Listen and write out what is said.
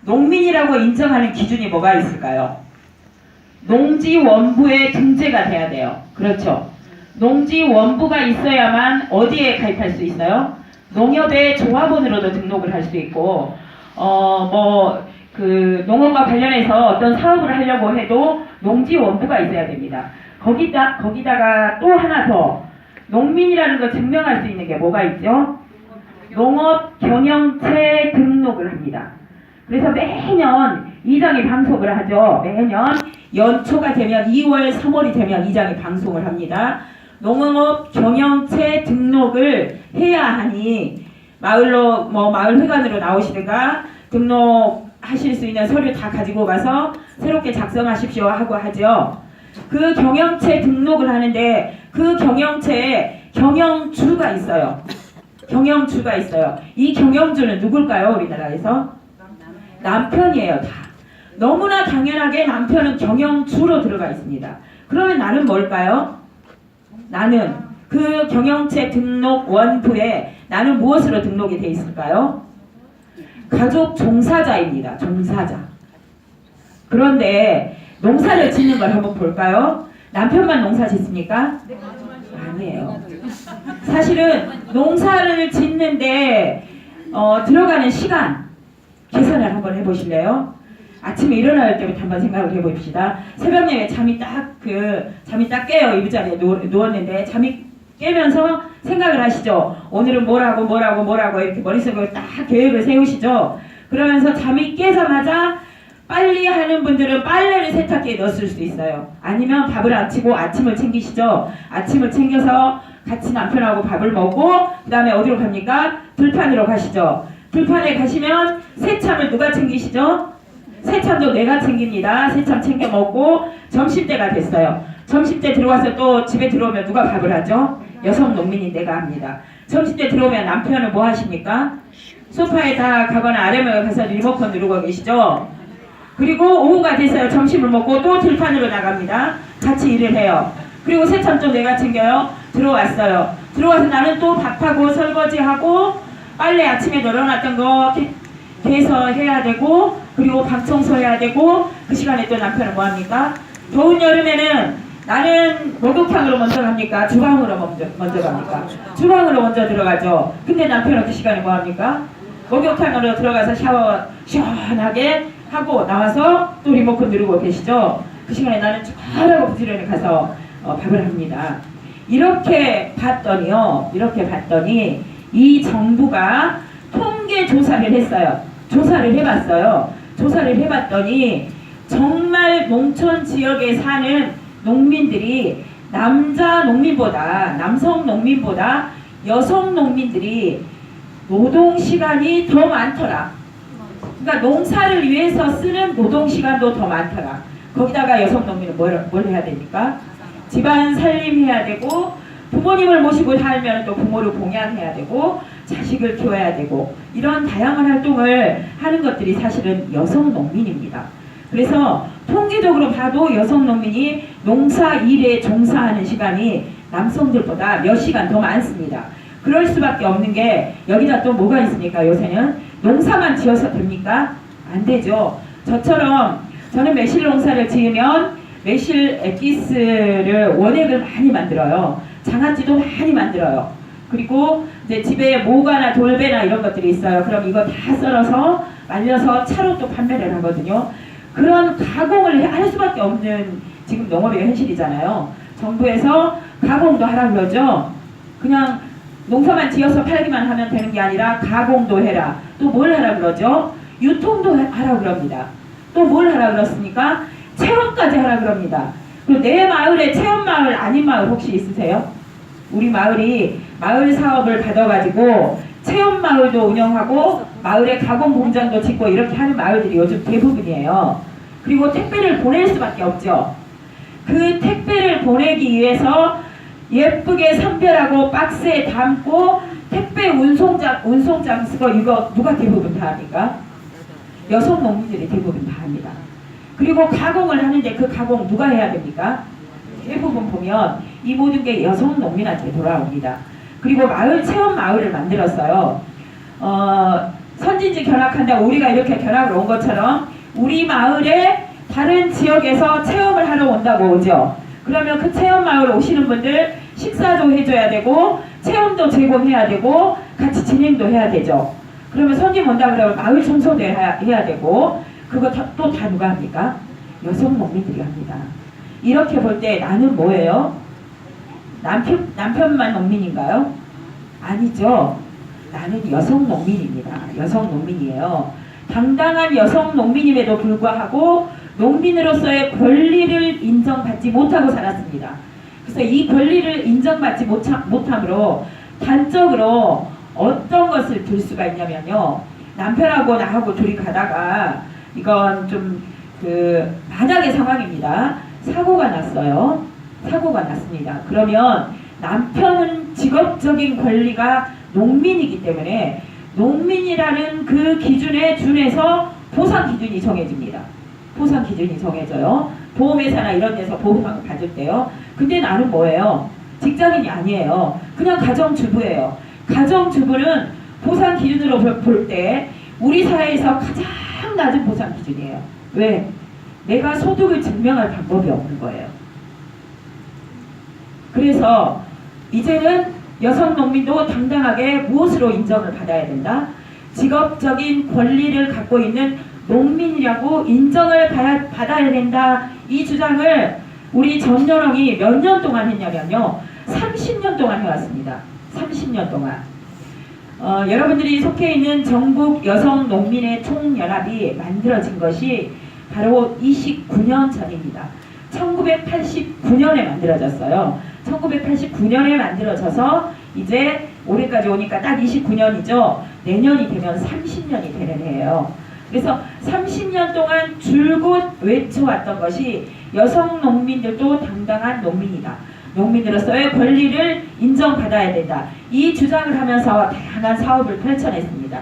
농민이라고 인정하는 기준이 뭐가 있을까요? 농지원부에 등재가 돼야 돼요. 그렇죠. 농지원부가 있어야만 어디에 가입할 수 있어요? 농협의 조합원으로도 등록을 할 수 있고, 농업과 관련해서 어떤 사업을 하려고 해도 농지원부가 있어야 됩니다. 거기다가 또 하나 더, 농민이라는 걸 증명할 수 있는 게 뭐가 있죠? 농업경영체 등록을 합니다. 그래서 매년 이장이 방송을 하죠. 매년 연초가 되면 2월, 3월이 되면 이장이 방송을 합니다. 농업경영체 등록을 해야 하니 마을회관으로 나오시다가 등록하실 수 있는 서류 다 가지고 가서 새롭게 작성하십시오 하고 하죠. 그 경영체 등록을 하는데 그 경영체에 경영주가 있어요. 경영주가 있어요. 이 경영주는 누굴까요? 우리나라에서? 남편이에요. 다. 너무나 당연하게 남편은 경영주로 들어가 있습니다. 그러면 나는 뭘까요? 나는 그 경영체 등록 원부에 나는 무엇으로 등록이 돼 있을까요? 가족 종사자입니다. 종사자. 그런데 농사를 짓는 걸 한번 볼까요? 남편만 농사 짓습니까? 아니에요. 사실은 농사를 짓는데 들어가는 시간 계산을 한번 해보실래요? 아침에 일어날 때부터 한번 생각을 해봅시다. 새벽녘에 잠이 딱 깨요. 이부자리에 누웠는데 잠이 깨면서 생각을 하시죠. 오늘은 뭐라고 이렇게 머릿속으로 딱 계획을 세우시죠. 그러면서 잠이 깨자마자 빨리 하는 분들은 빨래를 세탁기에 넣었을 수 있어요. 아니면 밥을 안 치고 아침을 챙기시죠. 아침을 챙겨서 같이 남편하고 밥을 먹고 그 다음에 어디로 갑니까? 들판으로 가시죠. 들판에 가시면 새참을 누가 챙기시죠? 새참도 내가 챙깁니다. 새참 챙겨 먹고 점심때가 됐어요. 점심때 들어와서 또 집에 들어오면 누가 밥을 하죠? 여성 농민인 내가 합니다. 점심때 들어오면 남편은 뭐 하십니까? 소파에 다 가거나 아래쪽에 가서 리모컨 누르고 계시죠? 그리고 오후가 됐어요. 점심을 먹고 또 들판으로 나갑니다. 같이 일을 해요. 그리고 새참 좀 내가 챙겨요. 들어왔어요. 들어와서 나는 또 밥하고 설거지하고 빨래 아침에 널어놨던 거 개서 해야 되고 그리고 방 청소해야 되고 그 시간에 또 남편은 뭐합니까? 더운 여름에는 나는 목욕탕으로 먼저 갑니까? 주방으로 먼저 갑니까? 주방으로 먼저 들어가죠. 근데 남편은 그 시간에 뭐합니까? 목욕탕으로 들어가서 샤워 시원하게 하고 나와서 또 리모컨 누르고 계시죠. 그 시간에 나는 쫙하고 부지런히 가서 밥을 합니다. 이렇게 봤더니 이 정부가 통계 조사를 했어요. 조사를 해봤어요. 조사를 해봤더니 정말 농촌 지역에 사는 농민들이 남성 농민보다 여성 농민들이 노동시간이 더 많더라. 그러니까 농사를 위해서 쓰는 노동시간도 더 많더라. 거기다가 여성 농민은 뭘 해야 됩니까? 집안 살림해야 되고 부모님을 모시고 살면 또 부모를 봉양해야 되고 자식을 키워야 되고 이런 다양한 활동을 하는 것들이 사실은 여성 농민입니다. 그래서 통계적으로 봐도 여성 농민이 농사 일에 종사하는 시간이 남성들보다 몇 시간 더 많습니다. 그럴 수밖에 없는 게 여기다 또 뭐가 있습니까? 요새는 농사만 지어서 됩니까? 안 되죠. 저는 매실 농사를 지으면 매실 엑기스를 원액을 많이 만들어요. 장아찌도 많이 만들어요. 그리고 이제 집에 모가나 돌배나 이런 것들이 있어요. 그럼 이거 다 썰어서 말려서 차로 또 판매를 하거든요. 그런 가공을 할 수밖에 없는 지금 농업의 현실이잖아요. 정부에서 가공도 하라 그러죠. 그냥 농사만 지어서 팔기만 하면 되는 게 아니라 가공도 해라. 또 뭘 하라 그러죠? 유통도 하라 그럽니다. 또 뭘 하라 그렇습니까? 체험까지 하라 그럽니다. 그리고 내 마을에 체험마을 아닌 마을 혹시 있으세요? 우리 마을이 마을 사업을 받아가지고 체험마을도 운영하고 마을에 가공공장도 짓고 이렇게 하는 마을들이 요즘 대부분이에요. 그리고 택배를 보낼 수밖에 없죠. 그 택배를 보내기 위해서 예쁘게 선별하고 박스에 담고 택배 운송장 쓰고 이거 누가 대부분 다 합니까? 여성 농민들이 대부분 다 합니다. 그리고 가공을 하는데 그 가공 누가 해야 됩니까? 대부분 보면 이 모든 게 여성 농민한테 돌아옵니다. 그리고 체험 마을을 만들었어요. 선진지 견학한다고 우리가 이렇게 견학을 온 것처럼 우리 마을에 다른 지역에서 체험을 하러 온다고 오죠. 그러면 그 체험 마을 오시는 분들 식사도 해줘야 되고 체험도 제공해야 되고 같이 진행도 해야 되죠. 그러면 손님 온다 그러면 마을 청소도 해야 되고 그거 또 다 누가 합니까? 여성 농민들이 합니다. 이렇게 볼 때 나는 뭐예요? 남편만 농민인가요? 아니죠. 나는 여성 농민입니다. 여성 농민이에요. 당당한 여성 농민임에도 불구하고 농민으로서의 권리를 인정받지 못하고 살았습니다. 그래서 이 권리를 인정받지 못함으로 단적으로 어떤 것을 들 수가 있냐면요. 남편하고 나하고 둘이 가다가 이건 좀 만약의 상황입니다. 사고가 났어요. 사고가 났습니다. 그러면 남편은 직업적인 권리가 농민이기 때문에 농민이라는 그 기준에 준해서 보상 기준이 정해집니다. 보상 기준이 정해져요. 보험회사나 이런 데서 보상을 받을 때요. 근데 나는 뭐예요? 직장인이 아니에요. 그냥 가정주부예요. 가정주부는 보상 기준으로 볼 때 우리 사회에서 가장 낮은 보상 기준이에요. 왜? 내가 소득을 증명할 방법이 없는 거예요. 그래서 이제는 여성 농민도 당당하게 무엇으로 인정을 받아야 된다? 직업적인 권리를 갖고 있는 농민이라고 인정을 받아야 된다. 이 주장을 우리 전여롱이 몇 년 동안 했냐면요. 30년 동안 해왔습니다. 30년 동안. 여러분들이 속해 있는 전국 여성 농민의 총연합이 만들어진 것이 바로 29년 전입니다. 1989년에 만들어졌어요. 1989년에 만들어져서 이제 올해까지 오니까 딱 29년이죠. 내년이 되면 30년이 되는 해예요. 그래서 30년 동안 줄곧 외쳐왔던 것이 여성 농민들도 당당한 농민이다. 농민으로서의 권리를 인정받아야 된다. 이 주장을 하면서 다양한 사업을 펼쳐냈습니다.